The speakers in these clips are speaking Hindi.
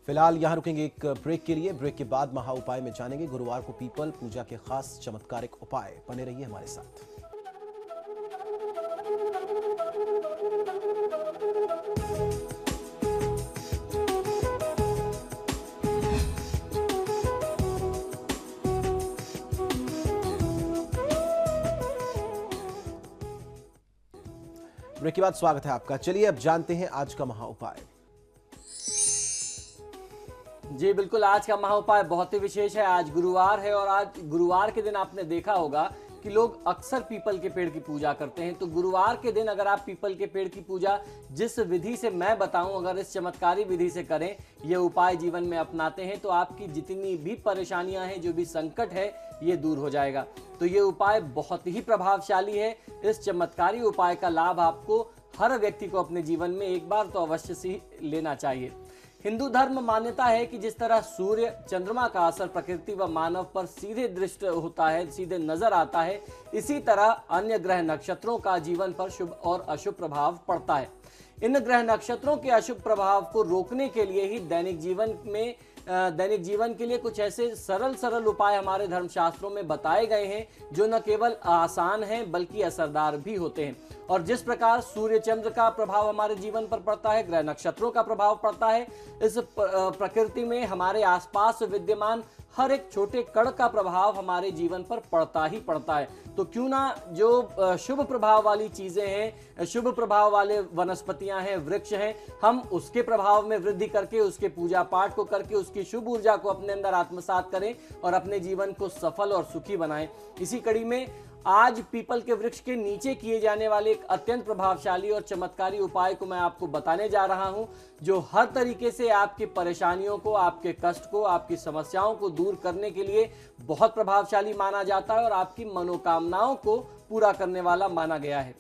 फिलहाल यहां रुकेंगे एक ब्रेक के लिए। ब्रेक के बाद महा उपाय में जानेंगे गुरुवार को पीपल पूजा के खास चमत्कारिक उपाय। बने रहिए हमारे साथ। ब्रेक के बाद स्वागत है आपका। चलिए अब जानते हैं आज का महा उपाय। जी बिल्कुल, आज का महा उपाय बहुत ही विशेष है। आज गुरुवार है और आज गुरुवार के दिन आपने देखा होगा कि लोग अक्सर पीपल के पेड़ की पूजा करते हैं। तो गुरुवार के दिन अगर आप पीपल के पेड़ की पूजा जिस विधि से मैं बताऊं, अगर इस चमत्कारी विधि से करें, ये उपाय जीवन में अपनाते हैं तो आपकी जितनी भी परेशानियां हैं, जो भी संकट है, ये दूर हो जाएगा। तो ये उपाय बहुत ही प्रभावशाली है। इस चमत्कारी उपाय का लाभ आपको हर व्यक्ति को अपने जीवन में एक बार तो अवश्य से लेना चाहिए। हिंदू धर्म मान्यता है कि जिस तरह सूर्य चंद्रमा का असर प्रकृति व मानव पर सीधे दृष्ट होता है, सीधे नजर आता है, इसी तरह अन्य ग्रह नक्षत्रों का जीवन पर शुभ और अशुभ प्रभाव पड़ता है। इन ग्रह नक्षत्रों के अशुभ प्रभाव को रोकने के लिए ही दैनिक जीवन के लिए कुछ ऐसे सरल उपाय हमारे धर्मशास्त्रों में बताए गए हैं, जो न केवल आसान हैं बल्कि असरदार भी होते हैं। और जिस प्रकार सूर्य चंद्र का प्रभाव हमारे जीवन पर पड़ता है, ग्रह नक्षत्रों का प्रभाव पड़ता है, इस प्रकृति में हमारे आसपास विद्यमान हर एक छोटे कण का प्रभाव हमारे जीवन पर पड़ता ही पड़ता है। तो क्यों ना जो शुभ प्रभाव वाली चीजें हैं, शुभ प्रभाव वाले वनस्पतियां हैं, वृक्ष हैं, हम उसके प्रभाव में वृद्धि करके, उसके पूजा पाठ को करके, उसकी शुभ ऊर्जा को अपने अंदर आत्मसात करें और अपने जीवन को सफल और सुखी बनाएं। इसी कड़ी में आज पीपल के वृक्ष के नीचे किए जाने वाले एक अत्यंत प्रभावशाली और चमत्कारी उपाय को मैं आपको बताने जा रहा हूं, जो हर तरीके से आपकी परेशानियों को, आपके कष्ट को, आपकी समस्याओं को दूर करने के लिए बहुत प्रभावशाली माना जाता है और आपकी मनोकामनाओं को पूरा करने वाला माना गया है।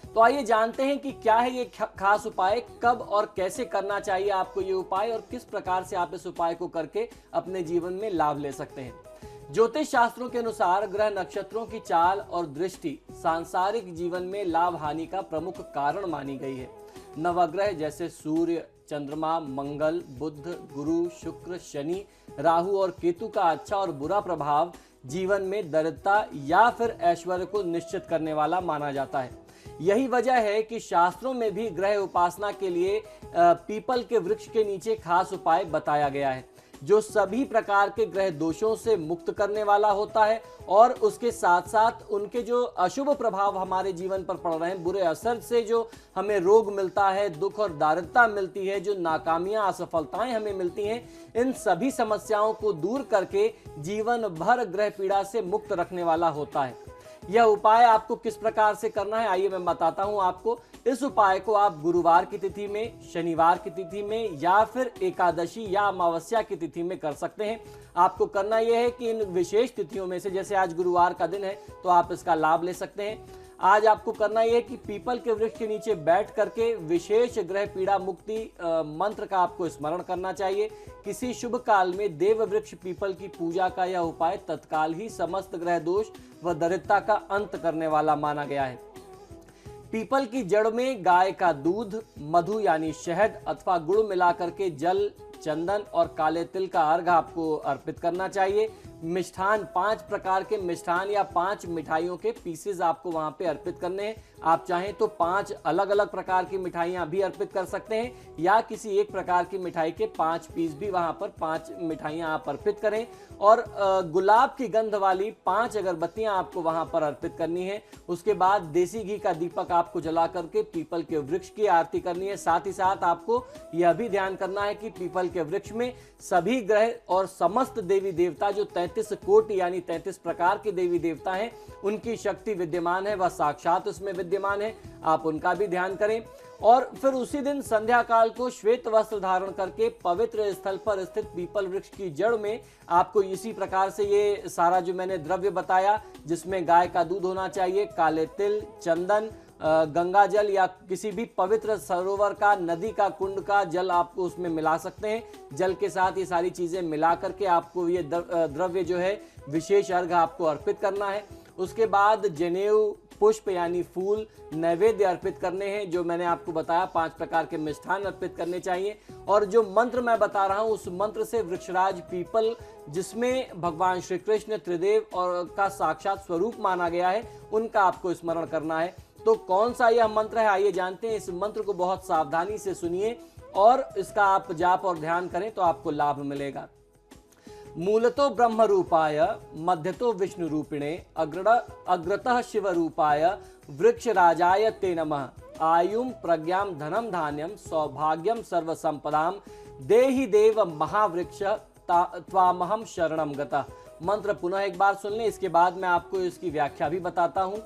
तो आइए जानते हैं कि क्या है ये खास उपाय, कब और कैसे करना चाहिए आपको ये उपाय और किस प्रकार से आप इस उपाय को करके अपने जीवन में लाभ ले सकते हैं। ज्योतिष शास्त्रों के अनुसार ग्रह नक्षत्रों की चाल और दृष्टि सांसारिक जीवन में लाभ हानि का प्रमुख कारण मानी गई है। नवग्रह जैसे सूर्य, चंद्रमा, मंगल, बुध, गुरु, शुक्र, शनि, राहु और केतु का अच्छा और बुरा प्रभाव जीवन में दरिद्रता या फिर ऐश्वर्य को निश्चित करने वाला माना जाता है। यही वजह है कि शास्त्रों में भी ग्रह उपासना के लिए पीपल के वृक्ष के नीचे खास उपाय बताया गया है, जो सभी प्रकार के ग्रह दोषों से मुक्त करने वाला होता है और उसके साथ साथ उनके जो अशुभ प्रभाव हमारे जीवन पर पड़ रहे हैं, बुरे असर से जो हमें रोग मिलता है, दुख और दारिद्रता मिलती है, जो नाकामियां, असफलताएं हमें मिलती हैं, इन सभी समस्याओं को दूर करके जीवन भर ग्रह पीड़ा से मुक्त रखने वाला होता है। यह उपाय आपको किस प्रकार से करना है, आइए मैं बताता हूं आपको। इस उपाय को आप गुरुवार की तिथि में, शनिवार की तिथि में या फिर एकादशी या अमावस्या की तिथि में कर सकते हैं। आपको करना यह है कि इन विशेष तिथियों में से, जैसे आज गुरुवार का दिन है तो आप इसका लाभ ले सकते हैं। आज आपको करना यह है कि पीपल के वृक्ष के नीचे बैठ करके विशेष ग्रह पीड़ा मुक्ति मंत्र का आपको स्मरण करना चाहिए। किसी शुभ काल में देव वृक्ष पीपल की पूजा का यह उपाय तत्काल ही समस्त ग्रह दोष व दरिद्रता का अंत करने वाला माना गया है। पीपल की जड़ में गाय का दूध, मधु यानी शहद अथवा गुड़ मिलाकर के जल, चंदन और काले तिल का अर्घ आपको अर्पित करना चाहिए। मिष्ठान, 5 प्रकार के मिष्ठान या 5 मिठाइयों के पीसेज आपको वहां पे अर्पित करने हैं। आप चाहें तो 5 अलग अलग प्रकार की मिठाइयां भी अर्पित कर सकते हैं या किसी एक प्रकार की मिठाई के 5 पीस भी वहां पर 5 मिठाइयां आप अर्पित करें। और गुलाब की गंध वाली 5 अगरबत्तियां आपको वहां पर अर्पित करनी है। उसके बाद देसी घी का दीपक आपको जला करके पीपल के वृक्ष की आरती करनी है। साथ ही साथ आपको यह भी ध्यान करना है कि पीपल के वृक्ष में सभी ग्रह और समस्त देवी देवता, जो 33 कोटि यानी 33 प्रकार के देवी देवता हैं, उनकी शक्ति विद्यमान है, वह साक्षात उसमें विद्यमान है, आप उनका भी ध्यान करें। और फिर उसी दिन संध्या काल को श्वेत वस्त्र धारण करके पवित्र स्थल पर स्थित पीपल वृक्ष की जड़ में आपको इसी प्रकार से ये सारा जो मैंने द्रव्य बताया, जिसमें गाय का दूध होना चाहिए, काले तिल, चंदन, गंगा जल या किसी भी पवित्र सरोवर का, नदी का, कुंड का जल आपको उसमें मिला सकते हैं। जल के साथ ये सारी चीजें मिला करके आपको ये द्रव्य जो है विशेष अर्घ आपको अर्पित करना है। उसके बाद जनेऊ, पुष्प यानी फूल नैवेद्य अर्पित करने हैं। जो मैंने आपको बताया 5 प्रकार के मिष्ठान अर्पित करने चाहिए। और जो मंत्र मैं बता रहा हूं उस मंत्र से वृक्षराज पीपल, जिसमें भगवान श्री कृष्ण त्रिदेव और का साक्षात स्वरूप माना गया है, उनका आपको स्मरण करना है। तो कौन सा यह मंत्र है, आइए जानते हैं। इस मंत्र को बहुत सावधानी से सुनिए और इसका आप जाप और ध्यान करें तो आपको लाभ मिलेगा। मूलतो ब्रह्म रूपाय मध्यतो विष्णु रूपिणे अग्रतः शिव रूपाय वृक्ष राजाय ते नमः। आयुम प्रज्ञाम धनम धान्यम सौभाग्यम सर्व संपदाम देहि देव महावृक्ष त्वामहम शरणम गतः। मंत्र पुनः एक बार सुन लें, इसके बाद मैं आपको इसकी व्याख्या भी बताता हूं।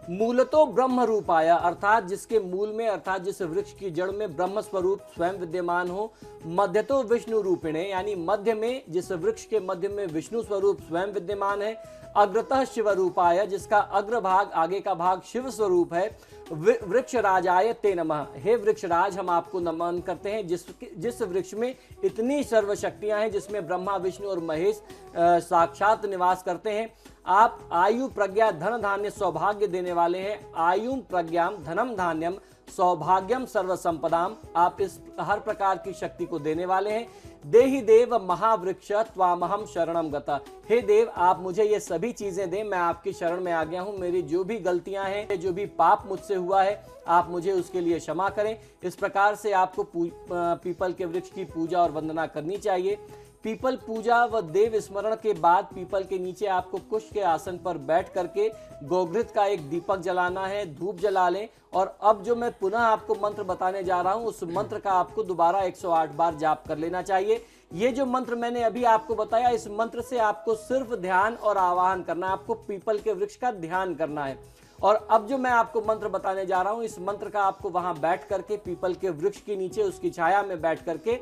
मूलतो ब्रह्म रूपाया, अर्थात जिसके मूल में, अर्थात जिस वृक्ष की जड़ में ब्रह्म स्वरूप स्वयं विद्यमान हो। मध्यतो विष्णु रूपिणे, यानी मध्य में, जिस वृक्ष के मध्य में विष्णु स्वरूप स्वयं विद्यमान है। अग्रतः शिव रूपाय, जिसका अग्रभाग, आगे का भाग शिव स्वरूप है। वृक्ष राजाय ते नमः, हे वृक्षराज हम आपको नमन करते हैं, जिस वृक्ष में इतनी सर्वशक्तियां हैं, जिसमें ब्रह्मा विष्णु और महेश साक्षात निवास करते हैं। आप आयु प्रज्ञा धन धान्य सौभाग्य देने वाले हैं। आयु प्रज्ञाम धनम धान्यम सौभाग्यम सर्व संपदाम, आप इस हर प्रकार की शक्ति को देने वाले हैं। देहि देव महावृक्ष त्वामहम शरणम गता, हे देव आप मुझे ये सभी चीजें दें, मैं आपकी शरण में आ गया हूं। मेरी जो भी गलतियां हैं, जो भी पाप मुझसे हुआ है, आप मुझे उसके लिए क्षमा करें। इस प्रकार से आपको पीपल के वृक्ष की पूजा और वंदना करनी चाहिए। पीपल पूजा व देव स्मरण के बाद पीपल के नीचे आपको कुश के आसन पर बैठ करके गोघृत का एक दीपक जलाना है, धूप जला लें। और अब जो मैं पुनः आपको मंत्र बताने जा रहा हूं, उस मंत्र का आपको दोबारा 108 बार जाप कर लेना चाहिए। ये जो मंत्र मैंने अभी आपको बताया, इस मंत्र से आपको सिर्फ ध्यान और आवाहन करना है, आपको पीपल के वृक्ष का ध्यान करना है। और अब जो मैं आपको मंत्र बताने जा रहा हूं, इस मंत्र का आपको वहां बैठ करके पीपल के वृक्ष के नीचे उसकी छाया में बैठ करके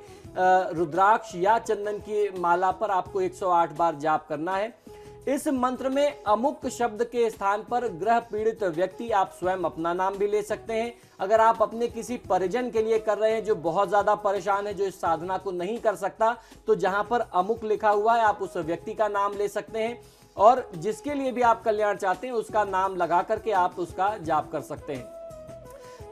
रुद्राक्ष या चंदन की माला पर आपको 108 बार जाप करना है। इस मंत्र में अमुक शब्द के स्थान पर ग्रह पीड़ित व्यक्ति, आप स्वयं अपना नाम भी ले सकते हैं। अगर आप अपने किसी परिजन के लिए कर रहे हैं जो बहुत ज्यादा परेशान है, जो इस साधना को नहीं कर सकता, तो जहां पर अमुक लिखा हुआ है आप उस व्यक्ति का नाम ले सकते हैं। और जिसके लिए भी आप कल्याण चाहते हैं उसका नाम लगा करके आप उसका जाप कर सकते हैं।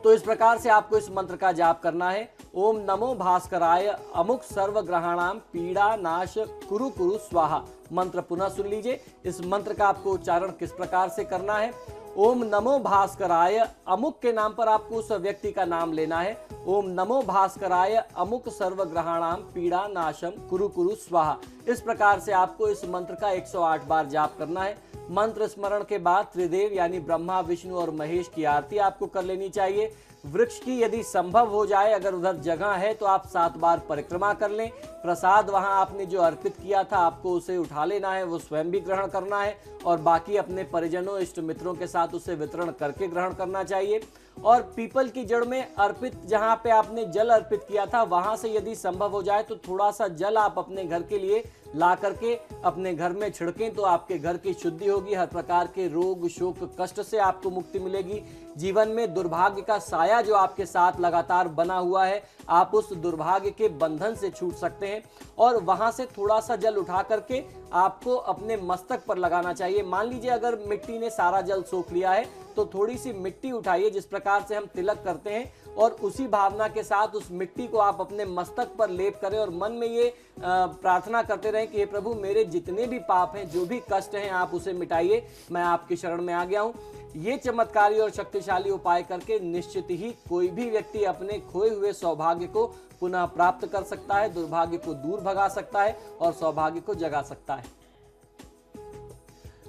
तो इस प्रकार से आपको इस मंत्र का जाप करना है। ओम नमो भास्कराय अमुक सर्वग्रहाणाम पीड़ा नाश कुरु कुरु स्वाहा। मंत्र पुनः सुन लीजिए। इस मंत्र का आपको उच्चारण किस प्रकार से करना है। ओम नमो भास्कराय, अमुक के नाम पर आपको उस व्यक्ति का नाम लेना है। ओम नमो भास्कराय अमुक सर्वग्रहाणाम पीड़ा नाशम कुरु कुरु स्वाहा। इस प्रकार से आपको इस मंत्र का 108 बार जाप करना है। मंत्र स्मरण के बाद त्रिदेव यानी ब्रह्मा विष्णु और महेश की आरती आपको कर लेनी चाहिए। वृक्ष की यदि संभव हो जाए, अगर उधर जगह है तो आप 7 बार परिक्रमा कर लें। प्रसाद वहां आपने जो अर्पित किया था आपको उसे उठा लेना है, वो स्वयं भी ग्रहण करना है और बाकी अपने परिजनों इष्ट मित्रों के साथ उसे वितरण करके ग्रहण करना चाहिए। और पीपल की जड़ में अर्पित, जहां पे आपने जल अर्पित किया था वहां से यदि संभव हो जाए तो थोड़ा सा जल आप अपने घर के लिए ला करके अपने घर में छिड़कें, तो आपके घर की शुद्धि होगी। हर प्रकार के रोग शोक कष्ट से आपको मुक्ति मिलेगी। जीवन में दुर्भाग्य का साया जो आपके साथ लगातार बना हुआ है, आप उस दुर्भाग्य के बंधन से छूट सकते हैं। और वहां से थोड़ा सा जल उठा करके आपको अपने मस्तक पर लगाना चाहिए। मान लीजिए अगर मिट्टी ने सारा जल सोख लिया है तो थोड़ी सी मिट्टी उठाइए, जिस प्रकार से हम तिलक करते हैं, और उसी भावना के साथ उस मिट्टी को आप अपने मस्तक पर लेप करें और मन में ये प्रार्थना करते रहें कि हे प्रभु, मेरे जितने भी पाप हैं, जो भी कष्ट हैं, आप उसे मिटाइए, मैं आपकी शरण में आ गया हूं। ये चमत्कारी और शक्तिशाली उपाय करके निश्चित ही कोई भी व्यक्ति अपने खोए हुए सौभाग्य को पुनः प्राप्त कर सकता है, दुर्भाग्य को दूर भगा सकता है और सौभाग्य को जगा सकता है।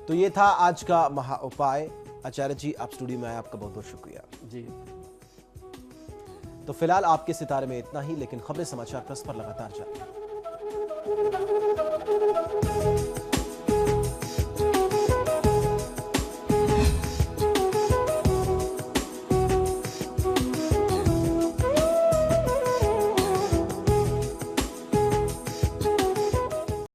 तो ये था आज का महा उपाय। आचार्य जी, आप स्टूडियो में आए, आपका बहुत बहुत शुक्रिया जी। तो फिलहाल आपके सितारे में इतना ही, लेकिन खबरें समाचार प्लस पर लगातार जारी।